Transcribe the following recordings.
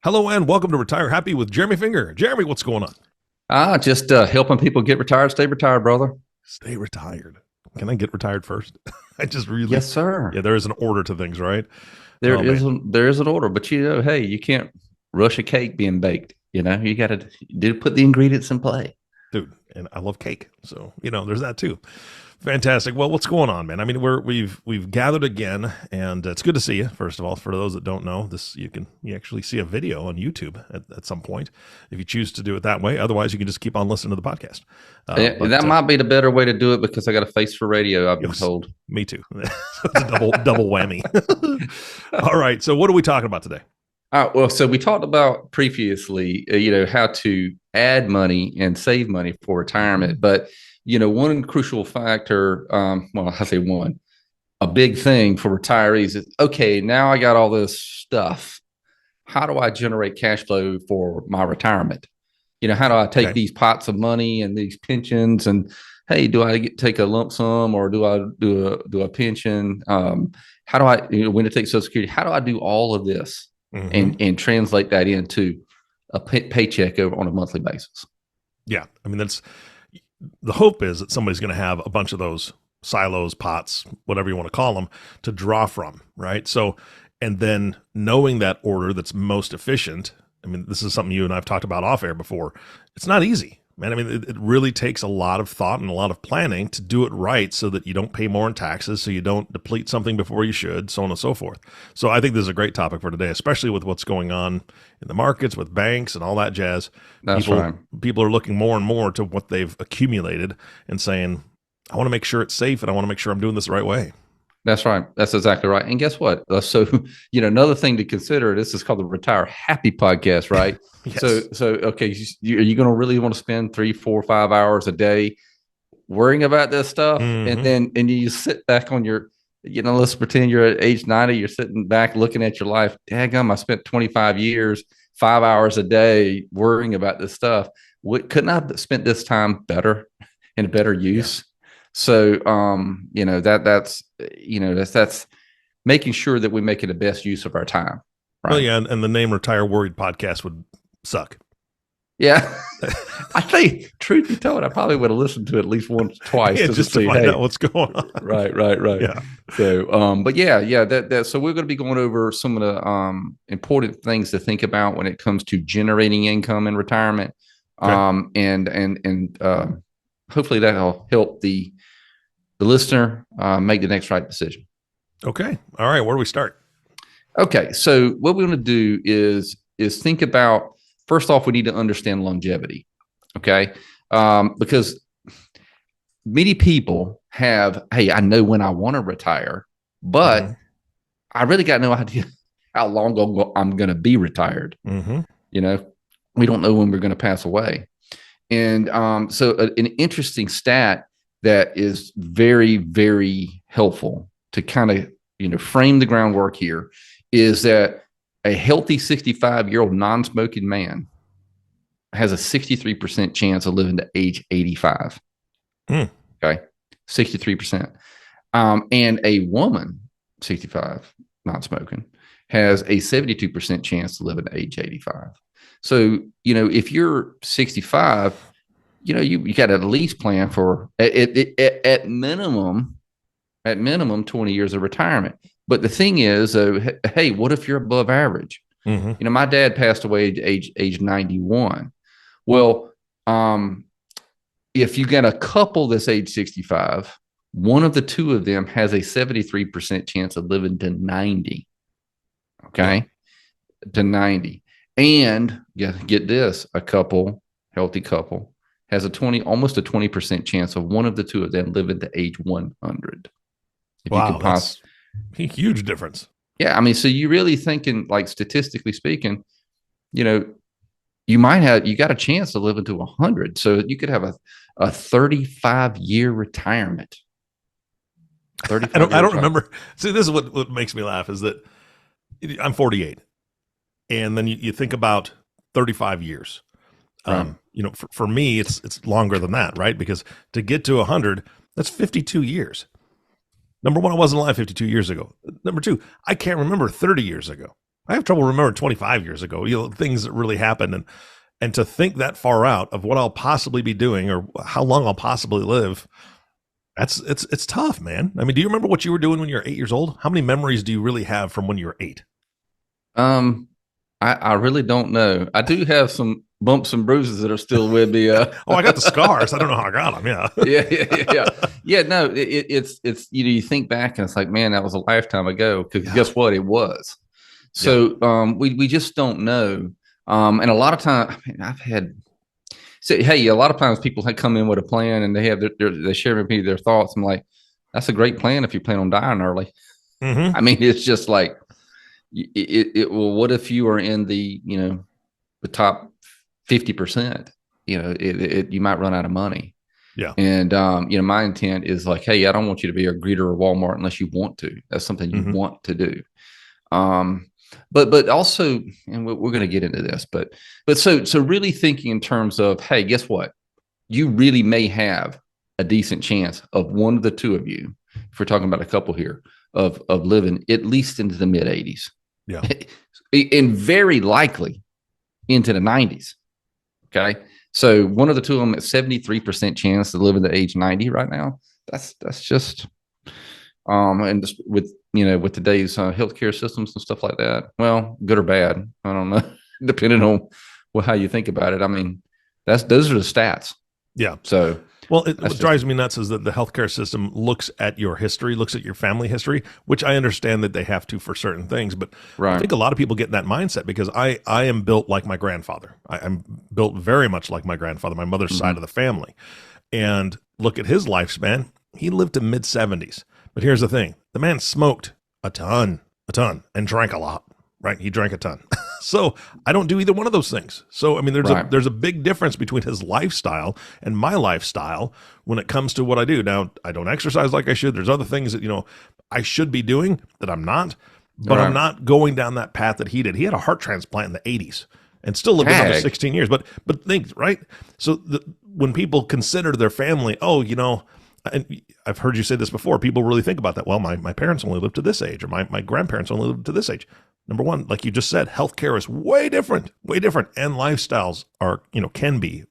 Hello and welcome to Retire Happy with Jeremy Finger. Jeremy, what's going on? Just helping people get retired, stay retired, brother. Stay retired. Can I get retired first? I just really, Yes, sir. yeah, there is an order to things, right? There Oh man, is there is an order, but hey, you can't rush a cake being baked. You got to do put the ingredients in play. dude, and I love cake, so there's that too. Fantastic. Well, what's going on, man? I mean, we've gathered again, and it's good to see you. First of all, for those that don't know, this you actually see a video on YouTube at some point if you choose to do it that way. Otherwise, you can just keep on listening to the podcast. That might be the better way to do it because I got a face for radio. I've been told. Me too. It's a double whammy. All right. So, what are we talking about today? All right. Well, so we talked about previously, how to add money and save money for retirement, but one crucial factor, I say one, a big thing for retirees is, okay, now I got all this stuff. How do I generate cash flow for my retirement? How do I take these pots of money and these pensions and, hey, do I take a lump sum or do I do a pension? How do I, when to take Social Security? How do I do all of this and translate that into a paycheck over on a monthly basis? Yeah. I mean, the hope is that somebody's going to have a bunch of those silos, pots, whatever you want to call them, to draw from, right? So, and then knowing that order that's most efficient. I mean, this is something you and I've talked about off air before. It's not easy, man. I mean, it really takes a lot of thought and a lot of planning to do it right so that you don't pay more in taxes, so you don't deplete something before you should, so on and so forth. So I think this is a great topic for today, especially with what's going on in the markets with banks and all that jazz. That's right. People are looking more and more to what they've accumulated and saying, I want to make sure it's safe and I want to make sure I'm doing this the right way. That's right. That's exactly right. And guess what? Another thing to consider, this is called the Retire Happy podcast, right? Yes. Okay, are you going to really want to spend 3, 4, 5 hours a day worrying about this stuff? And you sit back on your, let's pretend you're at age 90, you're sitting back looking at your life. Daggum, I spent 25 years, 5 hours a day worrying about this stuff. Couldn't I have spent this time better in a better use? Yeah. So, that's making sure that we're making the best use of our time. Right? Well, yeah. And the name Retire Worried podcast would suck. Yeah. I think, truth be told, I probably would have listened to it at least once, twice. Just to find out what's going on. Right. Yeah. So, so we're going to be going over some of the important things to think about when it comes to generating income in retirement. Okay. Hopefully that'll help the listener make the next right decision. Okay. All right. Where do we start? Okay. So what we want to do is think about, first off, we need to understand longevity. Okay. Because many people have, hey, I know when I want to retire, but I really got no idea how long I'm going to be retired. We don't know when we're going to pass away. And so an interesting stat that is very, very helpful to kind of, frame the groundwork here is that a healthy 65-year-old non-smoking man has a 63% chance of living to age 85. Okay, 63%. And a woman, 65, non-smoking, has a 72% chance to live to age 85. So, if you're 65, you got to at least plan for at minimum 20 years of retirement. But the thing is, hey, what if you're above average? My dad passed away at age 91. Well, if you got a couple that's age 65, one of the two of them has a 73% chance of living to 90. Okay, to 90. And get this, healthy couple has almost a 20% chance of one of the two of them living to age 100. Wow, that's a huge difference. Yeah. I mean, so you really thinking, like, statistically speaking, you got a chance to live into 100. So you could have a 35-year retirement. I don't remember. See, this is what makes me laugh is that I'm 48. And then you think about 35 years. Right. For me, it's longer than that, right? Because to get to 100, that's 52 years. Number one, I wasn't alive 52 years ago. Number two, I can't remember 30 years ago. I have trouble remembering 25 years ago, things that really happened. And to think that far out of what I'll possibly be doing or how long I'll possibly live, it's tough, man. I mean, do you remember what you were doing when you were 8 years old? How many memories do you really have from when you were 8? I really don't know. I do have some bumps and bruises that are still with me. Oh, I got the scars. I don't know how I got them. Yeah. Yeah. No, it's, you think back and it's like, man, that was a lifetime ago. Cause guess what? It was. So, we just don't know. And a lot of times, hey, a lot of times people come in with a plan and they share with me their thoughts. I'm like, that's a great plan if you plan on dying early. Mm-hmm. I mean, it's just like, well, what if you are in the top 50%? You might run out of money. Yeah. And my intent is like, hey, I don't want you to be a greeter of Walmart unless you want to. That's something you want to do. But also, and we're going to get into this, but so really thinking in terms of, hey, guess what? You really may have a decent chance of one of the two of you, if we're talking about a couple here, of living at least into the mid 80s. Yeah. And very likely into the 90s. Okay. So one of the two of them at 73% chance to live in the age 90 right now. That's just, and just with today's healthcare systems and stuff like that. Well, good or bad, I don't know, depending on how you think about it. I mean, those are the stats. Yeah. So, well, what drives me nuts is that the healthcare system looks at your history, looks at your family history, which I understand that they have to for certain things. But I think a lot of people get in that mindset because I am built like my grandfather. I'm built very much like my grandfather, my mother's side of the family. And look at his lifespan. He lived to mid 70s. But here's the thing. The man smoked a ton, and drank a lot, right? He drank a ton. So I don't do either one of those things. So, I mean, there's a big difference between his lifestyle and my lifestyle when it comes to what I do. Now, I don't exercise like I should. There's other things that, I should be doing that I'm not, but I'm not going down that path that he did. He had a heart transplant in the 80s and still lived another 16 years. But think, right? So when people consider their family, and I've heard you say this before, people really think about that. Well, my parents only lived to this age, or my grandparents only lived to this age. Number one, like you just said, healthcare is way different, and lifestyles are, can be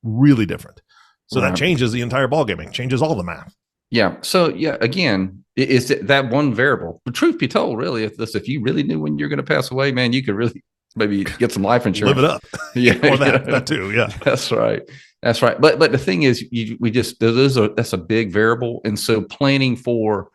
really different. So that changes the entire ballgame. It changes all the math. Yeah. So again, it's that one variable. The truth be told, really, if you really knew when you're going to pass away, man, you could really maybe get some life insurance. Live it up. Yeah. Or that too. Yeah. That's right. But the thing is, that's a big variable. And so planning for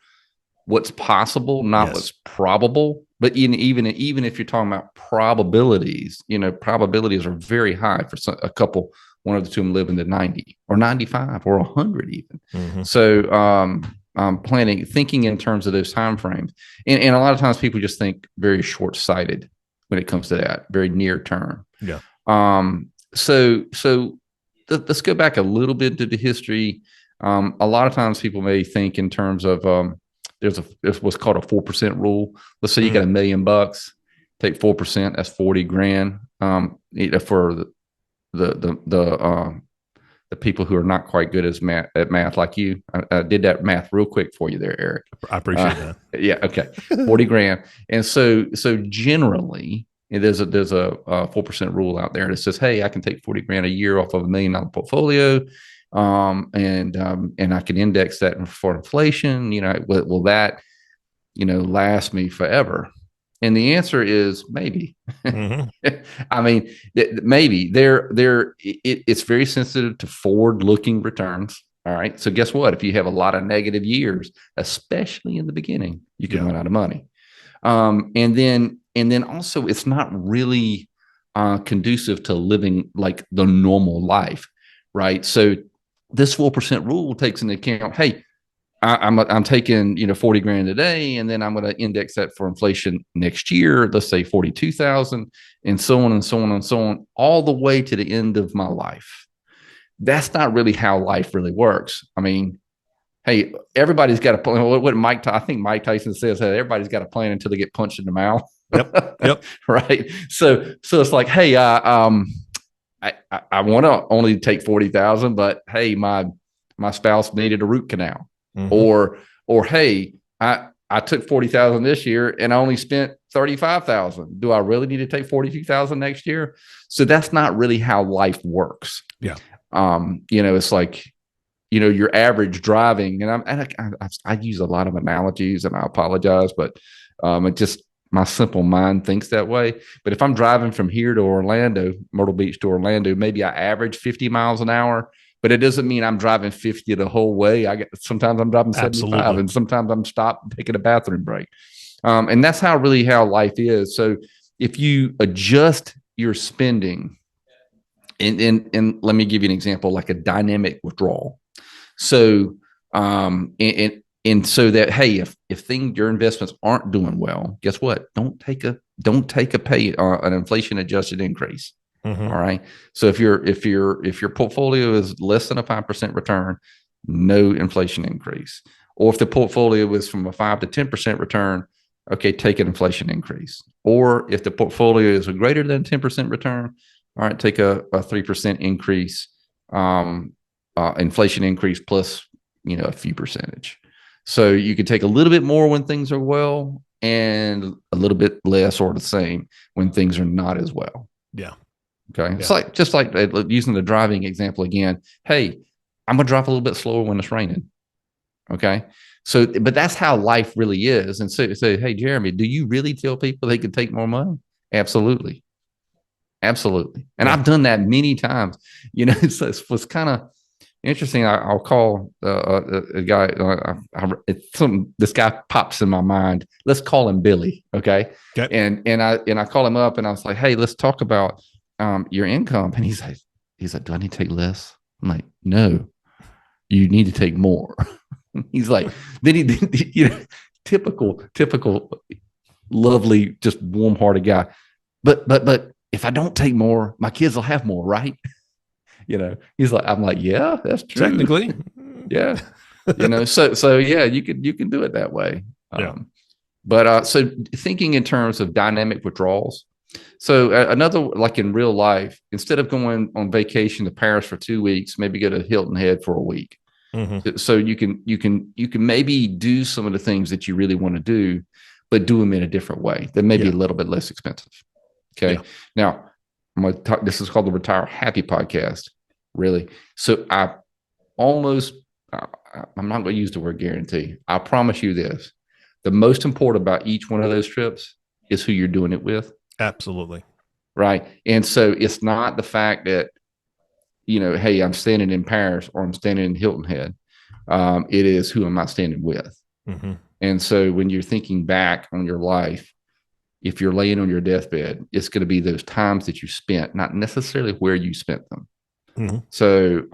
what's possible, not what's probable. But even if you're talking about probabilities, probabilities are very high for a couple. One of the two of them live in the 90 or 95 or 100 even. So thinking in terms of those time frames, and a lot of times people just think very short sighted when it comes to that, very near term. Yeah. So let's go back a little bit to the history. A lot of times people may think in terms of there's what's called a 4% rule. Let's say you got $1 million, take 4%, that's 40 grand. For the people who are not quite good at math like you. I did that math real quick for you there, Eric. I appreciate that. Yeah. Okay. 40 grand. And so generally there's a 4% rule out there that says, hey, I can take 40 grand a year off of $1 million portfolio. And I can index that for inflation. Will that, last me forever? And the answer is maybe. I mean, maybe it's very sensitive to forward-looking returns. All right. So guess what? If you have a lot of negative years, especially in the beginning, you can run out of money. And then also, it's not really conducive to living like the normal life, right? So this 4% rule takes into account, hey, I'm taking 40 grand a day, and then I'm going to index that for inflation next year. Let's say 42,000, and so on and so on and so on, all the way to the end of my life. That's not really how life really works. I mean, hey, everybody's got a plan. I think Mike Tyson says, hey, everybody's got a plan until they get punched in the mouth. Yep. Right. So it's like, hey, I want to only take 40,000, but hey, my spouse needed a root canal. Or hey, I took 40,000 this year and I only spent 35,000. Do I really need to take 42,000 next year? So that's not really how life works. Yeah. It's like, your average driving, and I use a lot of analogies, and I apologize, but it just, my simple mind thinks that way. But if I'm driving from here to Orlando, Myrtle Beach to Orlando, maybe I average 50 miles an hour, but it doesn't mean I'm driving 50 the whole way. Sometimes I'm driving 75, Absolutely. and sometimes I'm stopped taking a bathroom break. And that's how life is. So if you adjust your spending, and let me give you an example, like a dynamic withdrawal. So, and so that, hey, if your investments aren't doing well, guess what? Don't take an inflation adjusted increase. Mm-hmm. All right. So if your portfolio is less than a 5% return, no inflation increase. Or if the portfolio is from a 5 to 10% return, okay, take an inflation increase. Or if the portfolio is a greater than 10% return, all right, take a 3% increase, inflation increase plus, a few percentage. So you can take a little bit more when things are well and a little bit less or the same when things are not as well. Yeah. Okay. Yeah. It's just like using the driving example again. Hey, I'm going to drive a little bit slower when it's raining. Okay. So, but that's how life really is. And so, hey, Jeremy, do you really tell people they can take more money? Absolutely. Absolutely. And I've done that many times. It was kind of interesting. I'll call a guy. This guy pops in my mind. Let's call him Billy. Okay. And I call him up and I was like, hey, let's talk about your income. And he's like, do I need to take less? I'm like, no, you need to take more. He's like, typical, lovely, just warm-hearted guy. But if I don't take more, my kids will have more, right? He's like, I'm like, yeah, that's true. Technically. Yeah. So yeah, you can do it that way. But so thinking in terms of dynamic withdrawals. So another, like in real life, instead of going on vacation to Paris for 2 weeks, maybe go to Hilton Head for a week. Mm-hmm. So you can maybe do some of the things that you really want to do, but do them in a different way that may be a little bit less expensive. Okay. Yeah. Now I'm going to talk, this is called the Retire Happy podcast. Really. So I'm not going to use the word guarantee. I promise you this. The most important about each one of those trips is who you're doing it with. Absolutely. Right. And so it's not the fact that, hey, I'm standing in Paris or I'm standing in Hilton Head. It is who am I standing with? Mm-hmm. And so when you're thinking back on your life, if you're laying on your deathbed, it's going to be those times that you spent, not necessarily where you spent them. Mm-hmm. So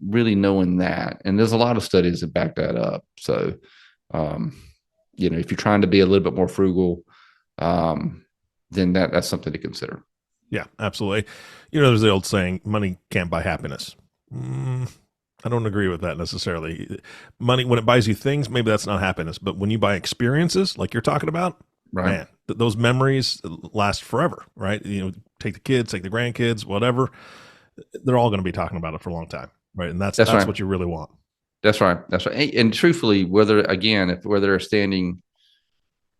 really knowing that, and there's a lot of studies that back that up. So, if you're trying to be a little bit more frugal, then that's something to consider. Yeah, absolutely. There's the old saying, money can't buy happiness. I don't agree with that necessarily. Money, when it buys you things, maybe that's not happiness. But when you buy experiences like you're talking about, right, man, those memories last forever, right? Take the kids, take the grandkids, whatever. They're all going to be talking about it for a long time, right? And that's right. What you really want. That's right. And truthfully, whether they're standing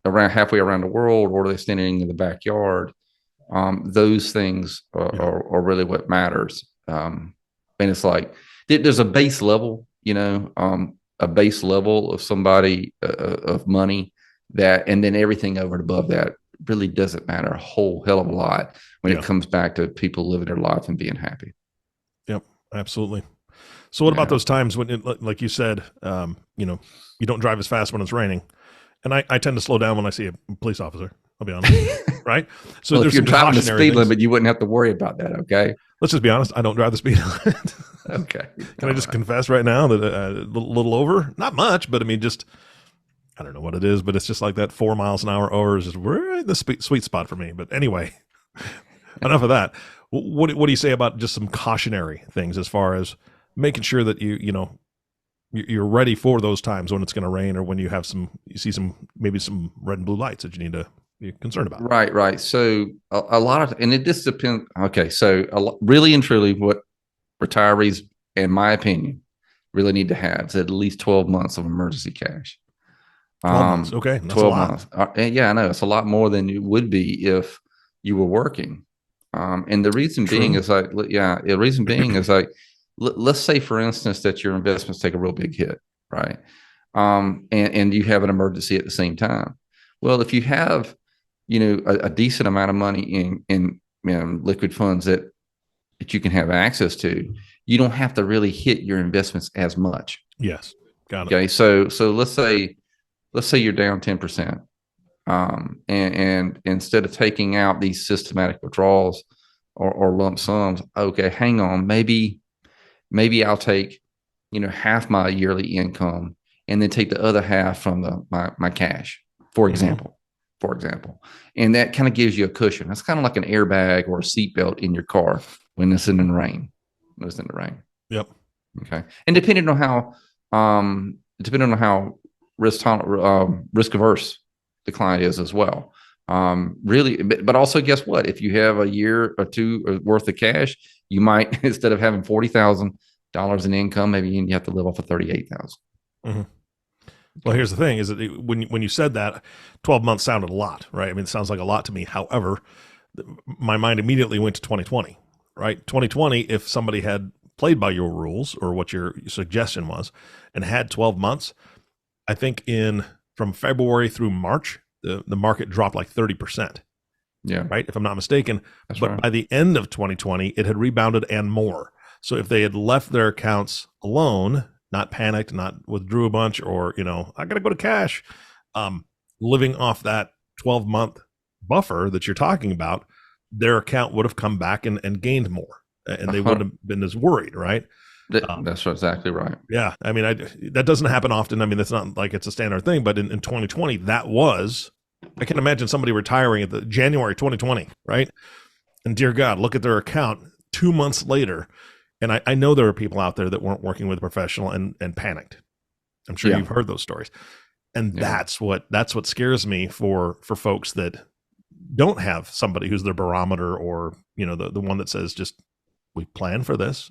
around halfway around the world or they're standing in the backyard, those things are really what matters. And it's like there's a base level, a base level of somebody of money that, and then everything over and above that really doesn't matter a whole hell of a lot when it comes back to people living their life and being happy. Yep, absolutely. So what about those times when, like you said, you don't drive as fast when it's raining? And I tend to slow down when I see a police officer, I'll be honest, right? So well, if you're driving the speed limit, you wouldn't have to worry about that, okay? Let's just be honest. I don't drive the speed limit. Okay. Can I just confess right now that a little over? Not much, but I mean, just, I don't know what it is, but it's just like that 4 miles an hour over is just right the sweet spot for me. But anyway, enough of that. What do you say about just some cautionary things as far as making sure that you're ready for those times when it's going to rain or when you see some red and blue lights that you need to be concerned about? Right. So a lot of, and it just depends. Okay. So really and truly what retirees, in my opinion, really need to have is at least 12 months of emergency cash. 12 months. Okay. That's 12 a lot. months. And yeah, I know it's a lot more than it would be if you were working. And the reason being True. is like, yeah, the reason being is like, let's say, for instance, that your investments take a real big hit, right? And you have an emergency at the same time. Well, if you have, a decent amount of money in liquid funds that you can have access to, you don't have to really hit your investments as much. Yes. Got it. Okay, so let's say you're down 10%, and instead of taking out these systematic withdrawals or lump sums, okay, hang on, maybe I'll take half my yearly income and then take the other half from my cash, for example. And that kind of gives you a cushion. That's kind of like an airbag or a seatbelt in your car when it's in the rain. Yep. Okay. And depending on how risk averse the client is as well. Really, but also guess what? If you have a year or two worth of cash, you might, instead of having $40,000 in income, maybe you have to live off of 38,000. Mm-hmm. Well, here's the thing: is that when you said that, 12 months sounded a lot, right? I mean, it sounds like a lot to me. However, my mind immediately went to 2020, right? 2020, if somebody had played by your rules or what your suggestion was, and had 12 months, I think from February through March, the market dropped like 30%. Yeah. Right. If I'm not mistaken. That's but right. By the end of 2020, it had rebounded and more. So if they had left their accounts alone, not panicked, not withdrew a bunch, or, I got to go to cash, living off that 12-month buffer that you're talking about, their account would have come back and gained more, and they wouldn't have been as worried. Right. That's exactly right. Yeah. I mean, that doesn't happen often. I mean, it's not like it's a standard thing, but in 2020, I can imagine somebody retiring at the January 2020, right? And dear God, look at their account 2 months later. And I know there are people out there that weren't working with a professional and panicked. I'm sure you've heard those stories. And that's what scares me for folks that don't have somebody who's their barometer, or, the one that says, just, we plan for this.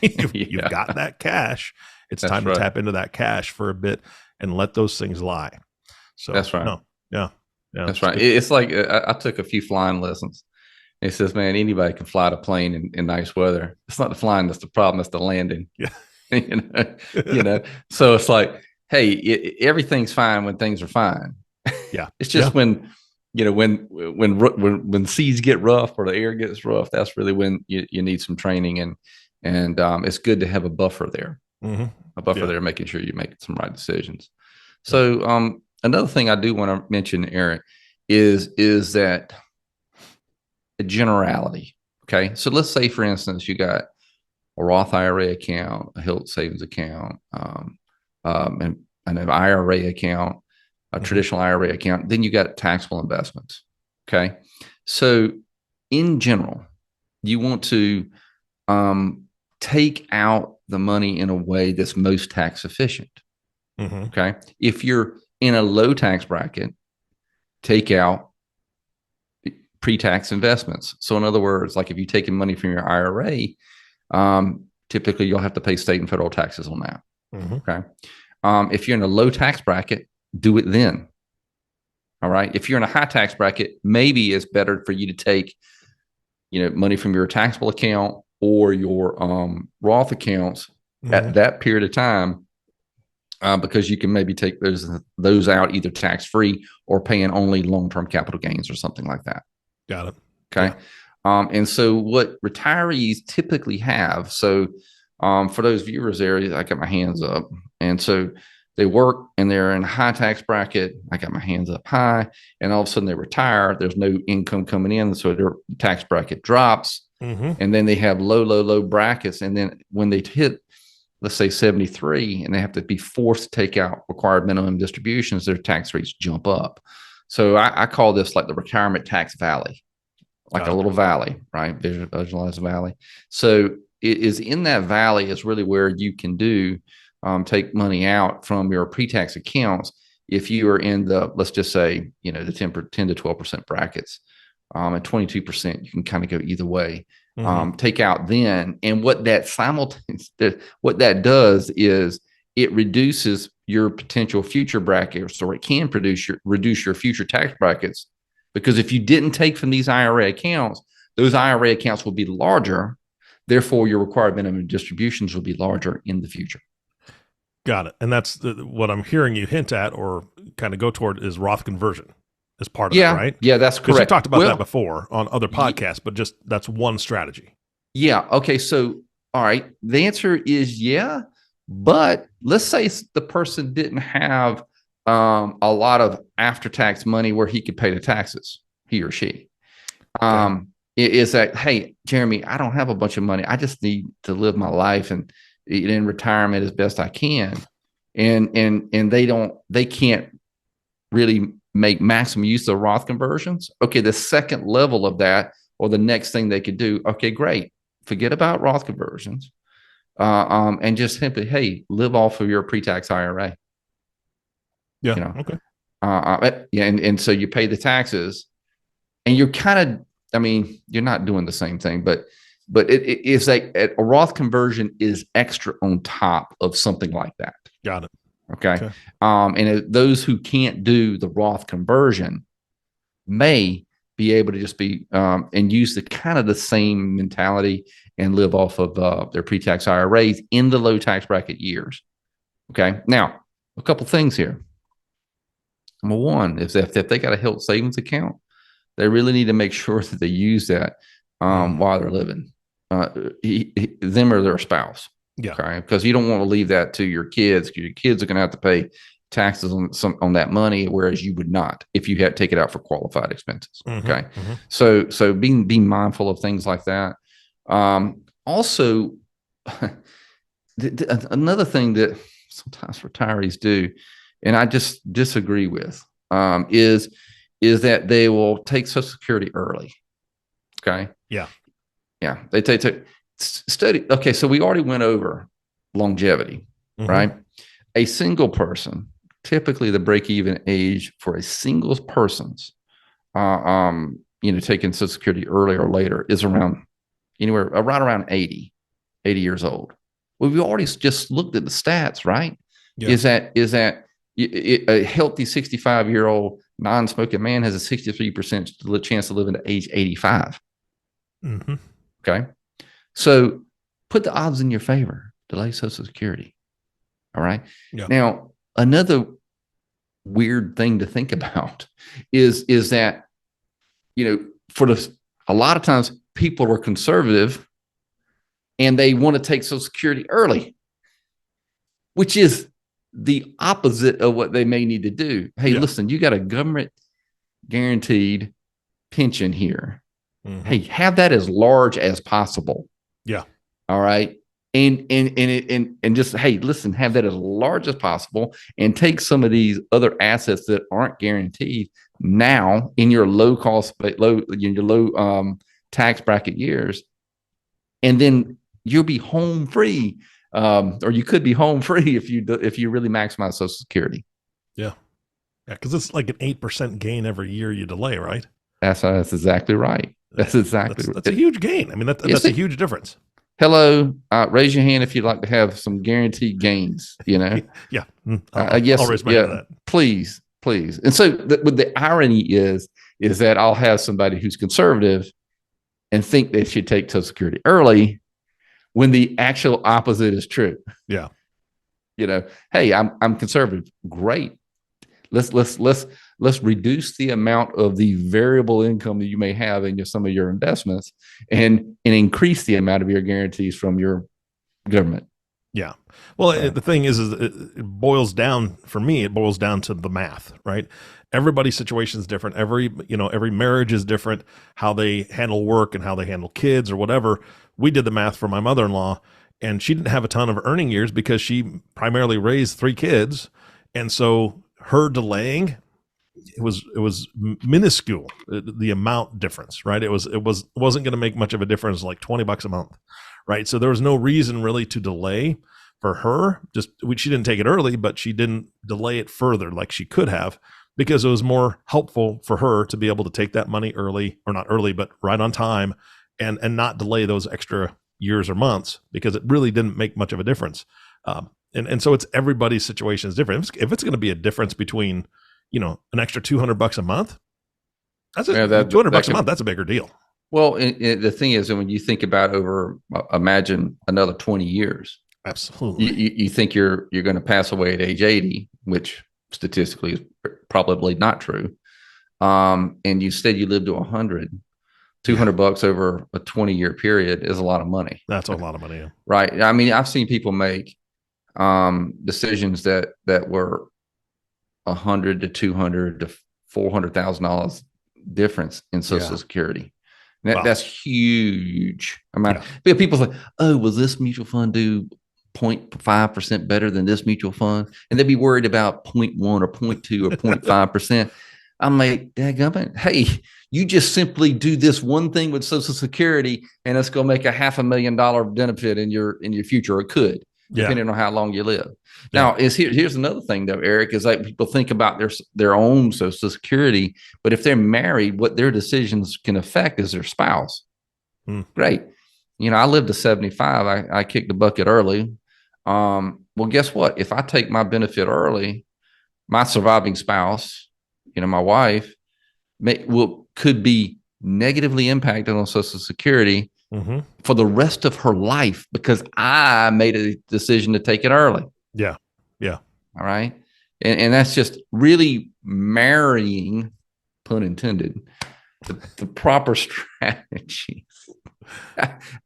You've got that cash. It's time to tap into that cash for a bit and let those things lie. So that's right. No, yeah. That's right. Good. It's like I took a few flying lessons. It says, man, anybody can fly the plane in nice weather. It's not the flying that's the problem; it's the landing. Yeah. So it's like, hey, everything's fine when things are fine. Yeah. It's just when seas get rough or the air gets rough, that's really when you need some training, and it's good to have a buffer there. Mm-hmm. A buffer there, making sure you make some right decisions. So another thing I do want to mention, Eric, is that a generality. Okay. So let's say, for instance, you got a Roth IRA account, a Hilt savings account, and an IRA account, a traditional IRA account. Then you got taxable investments. Okay. So in general, you want to take out the money in a way that's most tax efficient. Mm-hmm. Okay. If you're in a low tax bracket, take out pre-tax investments. So in other words, like if you're taking money from your IRA, typically you'll have to pay state and federal taxes on that. Mm-hmm. Okay. If you're in a low tax bracket, do it then. All right. If you're in a high tax bracket, maybe it's better for you to take, money from your taxable account or your Roth accounts at that period of time, because you can maybe take those out either tax free or paying only long-term capital gains or something like that. Got it. Okay. Yeah. And so what retirees typically have, so for those viewers there, I got my hands up. And so they work and they're in a high tax bracket. I got my hands up high, and all of a sudden they retire. There's no income coming in. So their tax bracket drops. Mm-hmm. And then they have low brackets. And then when they hit, let's say 73, and they have to be forced to take out required minimum distributions, their tax rates jump up. So I call this like the retirement tax valley, like a little valley, right? Visualize a valley. So it is in that valley is really where you can take money out from your pre-tax accounts. If you are in the, let's just say, the 10 to 12% brackets, at 22%, you can kind of go either way. Take out then, and what that does is it reduces your potential future brackets, or it can reduce your future tax brackets. Because if you didn't take from these IRA accounts, those IRA accounts will be larger. Therefore, your required minimum distributions will be larger in the future. Got it. And that's what I'm hearing you hint at or kind of go toward is Roth conversion as part of it, right? Yeah, that's correct. Because you talked about that before on other podcasts, but just that's one strategy. Yeah. Okay. So, all right. The answer is yeah. But let's say the person didn't have a lot of after-tax money where he could pay the taxes, he or she. Okay. Is that, hey, Jeremy, I don't have a bunch of money. I just need to live my life and in retirement as best I can. And they can't really make maximum use of Roth conversions. Okay, the second level of that, or the next thing they could do, okay, great. Forget about Roth conversions. And just simply, hey, live off of your pre-tax IRA. Yeah. Okay. Yeah. And so you pay the taxes and you're kind of, I mean, you're not doing the same thing, but it's like a Roth conversion is extra on top of something like that. Got it. Okay. And those who can't do the Roth conversion may be able to just be and use the kind of the same mentality and live off of their pre-tax IRAs in the low tax bracket years. Okay. Now, a couple things here. Number one, if they got a health savings account, they really need to make sure that they use that while they're living, them or their spouse. Yeah. Okay. Because you don't want to leave that to your kids. Your kids are going to have to pay taxes on that money, whereas you would not if you had to take it out for qualified expenses. Okay. So being mindful of things like that. Also, another thing that sometimes retirees do, and I just disagree with, is that they will take Social Security early. Okay. Yeah. Yeah. They take study. Okay. So we already went over longevity, right? A single person, typically the break-even age for a single person's, taking Social Security earlier or later is around anywhere right around 80 years old. Well, we already just looked at the stats, right? Yeah. Is that a healthy 65-year-old non-smoking man has a 63% chance to live into age 85. Okay. So put the odds in your favor, delay Social Security. All right. Yeah. Now, another weird thing to think about is that, a lot of times people are conservative and they want to take Social Security early, which is the opposite of what they may need to do. Hey, listen, you got a government guaranteed pension here. Hey, have that as large as possible. Yeah. All right. And just, hey, listen, have that as large as possible and take some of these other assets that aren't guaranteed now in your low tax bracket years. And then you'll be home free. Or you could be home free if you really maximize Social Security. Yeah. Yeah. Cause it's like an 8% gain every year you delay, right? That's exactly right. That's a huge gain. I mean, that's a huge difference. Hello, raise your hand if you'd like to have some guaranteed gains, Yeah. I'll raise my hand to that. Please. And so the irony is that I'll have somebody who's conservative and think they should take Social Security early when the actual opposite is true. Yeah. Hey, I'm conservative. Great. Let's reduce the amount of the variable income that you may have in some of your investments and increase the amount of your guarantees from your government. Yeah. Well, the thing is it boils down, for me, it boils down to the math, right? Everybody's situation is different. Every marriage is different, how they handle work and how they handle kids or whatever. We did the math for my mother-in-law, and she didn't have a ton of earning years because she primarily raised 3 kids. And so her delaying, it was minuscule, the amount difference, right? It wasn't going to make much of a difference, like $20 a month, right? So there was no reason really to delay for her. She didn't take it early, but she didn't delay it further like she could have, because it was more helpful for her to be able to take that money early, or not early, but right on time, and not delay those extra years or months, because it really didn't make much of a difference. And so it's everybody's situation is different. If it's going to be a difference between, an extra $200 a month, that's Yeah, $200 a month. That's a bigger deal. Well, the thing is, when you think about imagine another 20 years, absolutely, you think you're going to pass away at age 80, which statistically is probably not true. And you said you lived to 100, $200 over a 20-year period is a lot of money. That's a lot of money, yeah. Right? I mean, I've seen people make decisions that were $100 to $200 to $400,000 difference in Social Security. That's huge amount. Yeah. People say, "Oh, will this mutual fund do 0.5% better than this mutual fund?" And they'd be worried about 0.1 or 0.2 or 0.5%. I'm like, dadgummit, hey, you just simply do this one thing with Social Security, and it's going to make a $500,000 benefit in your future. Or it could, depending on how long you live. Now, here's another thing though, Eric, is like people think about their own Social Security, but if they're married, what their decisions can affect is their spouse. Great. I lived to 75. I kicked the bucket early. Well, guess what? If I take my benefit early, my surviving spouse, my wife, could be negatively impacted on Social Security for the rest of her life because I made a decision to take it early. Yeah. Yeah. All right. And that's just really marrying, pun intended, the proper strategies.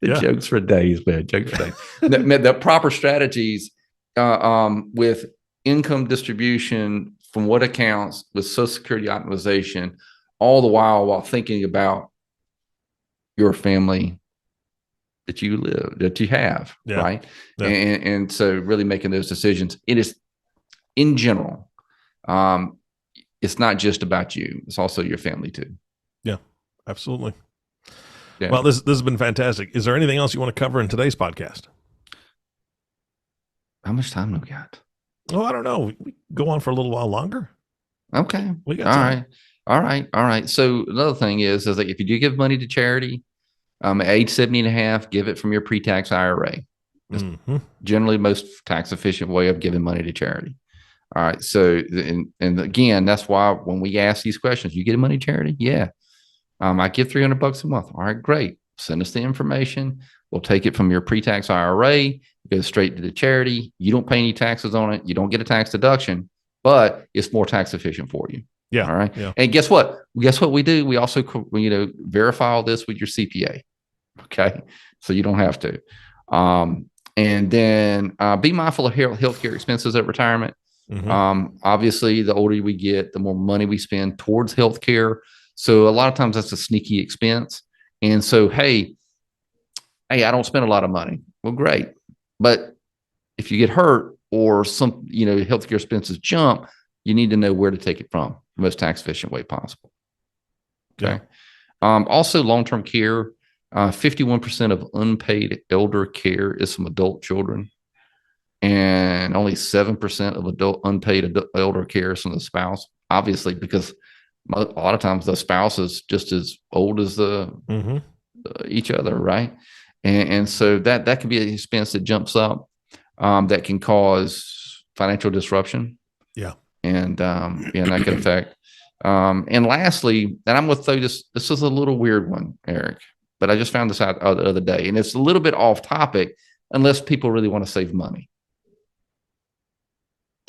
Jokes for days, man. Jokes for days. the proper strategies with income distribution from what accounts with Social Security optimization, all the while thinking about your family that you have, right? Yeah. And so really making those decisions. It is, in general, it's not just about you. It's also your family too. Yeah, absolutely. Yeah. Well, this has been fantastic. Is there anything else you want to cover in today's podcast? How much time do we got? Oh, I don't know. We go on for a little while longer. Okay. We got time. All right. So another thing is that if you do give money to charity, at age 70 and a half, give it from your pre-tax IRA. Generally most tax efficient way of giving money to charity. All right. So, and again, that's why when we ask these questions, you get money to charity? Yeah. I give $300 a month. All right, great. Send us the information. We'll take it from your pre-tax IRA, go straight to the charity. You don't pay any taxes on it. You don't get a tax deduction, but it's more tax efficient for you. Yeah. All right. Yeah. And guess what? Guess what we do? We also, verify all this with your CPA. Okay. So you don't have to. And then be mindful of healthcare expenses at retirement. Obviously, the older we get, the more money we spend towards healthcare. So a lot of times that's a sneaky expense. And so, hey, I don't spend a lot of money. Well, great. But if you get hurt or some, healthcare expenses jump, you need to know where to take it from the most tax efficient way possible. Okay. Also, long-term care, 51% of unpaid elder care is from adult children. And only 7% of unpaid elder care is from the spouse. Obviously, because a lot of times the spouse is just as old as each other, right? And so that can be an expense that jumps up, that can cause financial disruption. Yeah. And that can affect. And lastly, and I'm going to throw this is a little weird one, Eric, but I just found this out the other day, and it's a little bit off topic unless people really want to save money.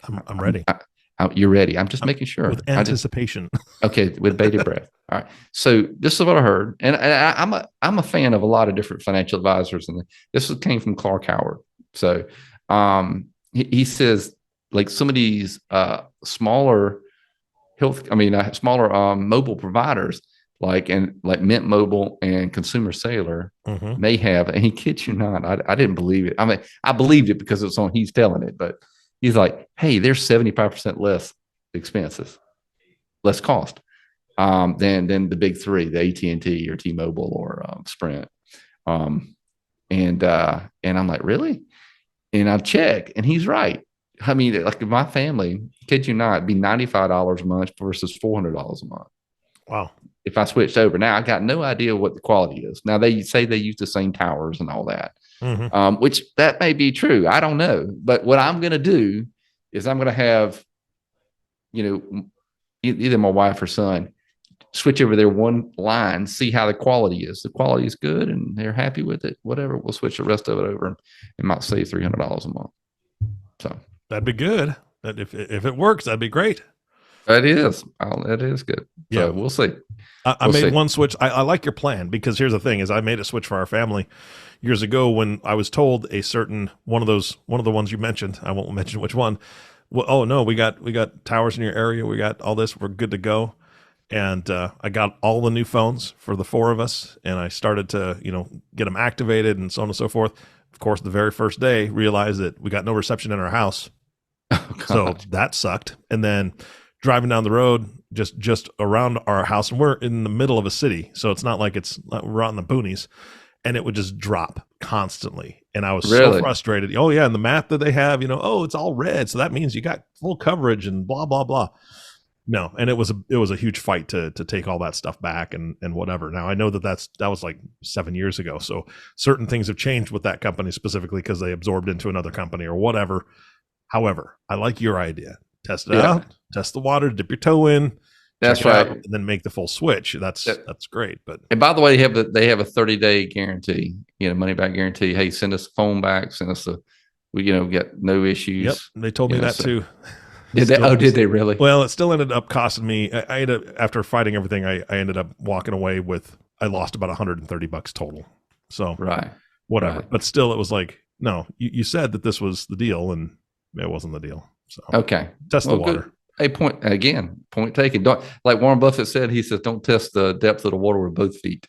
I'm ready. You're ready. I'm just making sure. With anticipation. Okay, with bated breath. All right. So this is what I heard, and I'm a fan of a lot of different financial advisors, and this came from Clark Howard. So he says like some of these smaller mobile providers like Mint Mobile and Consumer Cellular may have, and he kids you not, I didn't believe it. I mean, I believed it because it's on. He's telling it, but. He's like, hey, there's 75% less expenses, less cost than the big three, the AT&T or T-Mobile or Sprint. And I'm like, really? And I check, and he's right. I mean, like in my family, kid you not, it'd be $95 a month versus $400 a month. Wow. if I switched over. Now I got no idea what the quality is. Now they say they use the same towers and all that, which that may be true. I don't know. But what I'm going to do is I'm going to have, either my wife or son switch over their one line, see how the quality is. The quality is good and they're happy with it. Whatever, we'll switch the rest of it over and it might save $300 a month. So that'd be good. That if it works, that'd be great. That is good. Yeah, so we'll see. I made one switch. I like your plan, because here's the thing: is I made a switch for our family years ago when I was told a certain one of the ones you mentioned. I won't mention which one. Well, oh no, we got towers in your area. We got all this. We're good to go. And I got all the new phones for the 4 of us, and I started to get them activated and so on and so forth. Of course, the very first day, realized that we got no reception in our house, so that sucked. And then driving down the road, just around our house, and we're in the middle of a city, so it's not like we're out in the boonies, and it would just drop constantly. And I was so frustrated. Oh yeah, and the map that they have, it's all red, so that means you got full coverage and blah blah blah. No, and it was a huge fight to take all that stuff back and whatever. Now I know that was like 7 years ago, so certain things have changed with that company specifically because they absorbed into another company or whatever. However, I like your idea. Test it out, test the water, dip your toe in. That's right, and then make the full switch. That's great. But and by the way, they have a 30-day guarantee, money back guarantee. Hey, send us the phone back. Send us we get no issues. Yep, they told me that too. Did they really? Well, it still ended up costing me. After fighting everything, I ended up walking away with. I lost about $130 total. So whatever. Right. But still, it was like, no, you said that this was the deal, and it wasn't the deal. So okay, test the water. Good. Point taken. Don't, like Warren Buffett said. He says, "Don't test the depth of the water with both feet."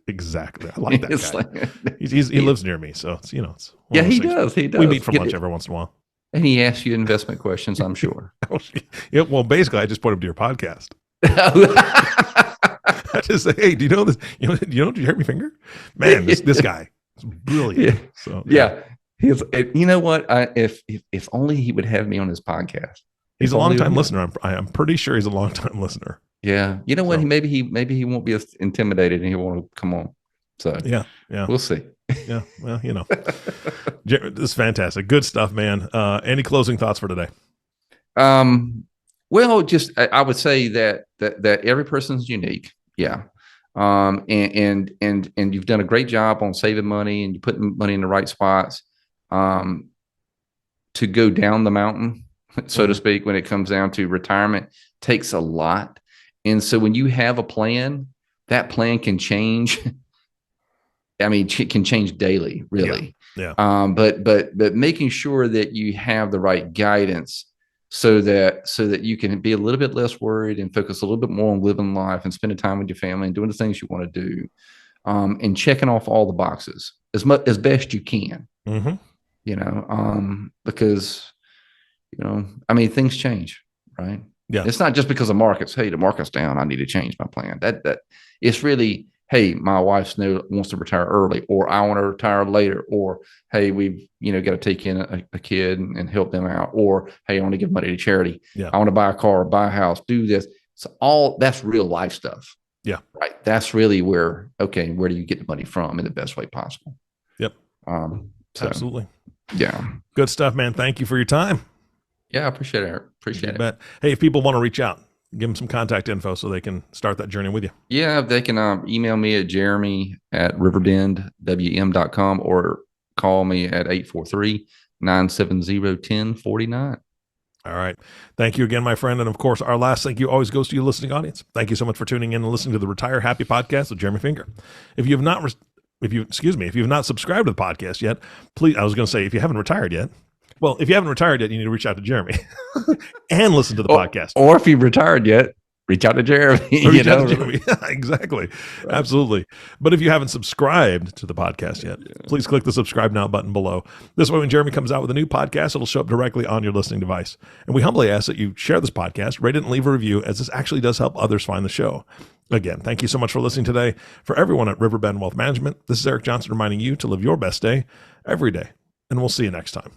Exactly. I like that guy. He lives near me, so it's it's he does. He does. We meet for lunch every once in a while. And he asks you investment questions, I'm sure. Yeah, well, basically, I just put him to your podcast. I just say, hey, do you know this? Do you know Jeremy Finger? Man, this guy is brilliant. Yeah. So yeah. You know what? If only he would have me on his podcast. He's a long-time listener. I'm pretty sure he's a long-time listener. Yeah. You know what? Maybe he won't be as intimidated and he won't come on. So yeah. We'll see. Yeah. Well, this is fantastic. Good stuff, man. Any closing thoughts for today? Well, just I would say that every person's unique. Yeah. And you've done a great job on saving money and you putting money in the right spots. To go down the mountain, so to speak, when it comes down to retirement, takes a lot. And so when you have a plan, that plan can change. I mean, it can change daily, really. Yeah. But making sure that you have the right guidance so that you can be a little bit less worried and focus a little bit more on living life and spending time with your family and doing the things you want to do, and checking off all the boxes as best you can. Mm-hmm. Because I mean, things change, right? Yeah. It's not just because of markets. Hey, the market's down, I need to change my plan. That it's really, hey, my wife wants to retire early, or I want to retire later, or hey, we've got to take in a kid and help them out, or hey, I want to give money to charity. Yeah. I want to buy a car, buy a house, do this. So all that's real life stuff. Yeah. Right. That's really where do you get the money from in the best way possible? Yep. Absolutely. Yeah. Good stuff, man. Thank you for your time. Yeah, I appreciate it. Appreciate it. Hey, if people want to reach out, give them some contact info so they can start that journey with you. Yeah, they can email me at jeremy@riverbendwm.com or call me at 843-970-1049. All right. Thank you again, my friend. And of course, our last thank you always goes to you listening audience. Thank you so much for tuning in and listening to the Retire Happy podcast with Jeremy Finger. If you have not subscribed to the podcast yet, please, I was going to say, if you haven't retired yet, well, if you haven't retired yet, you need to reach out to Jeremy and listen to the podcast. Or if you've retired yet, reach out to Jeremy. Jeremy. Yeah, exactly. Right. Absolutely. But if you haven't subscribed to the podcast yet, please click the subscribe now button below. This way, when Jeremy comes out with a new podcast, it'll show up directly on your listening device. And we humbly ask that you share this podcast, rate it, and leave a review, as this actually does help others find the show. Again, thank you so much for listening today. For everyone at Riverbend Wealth Management, this is Eric Johnson reminding you to live your best day every day. And we'll see you next time.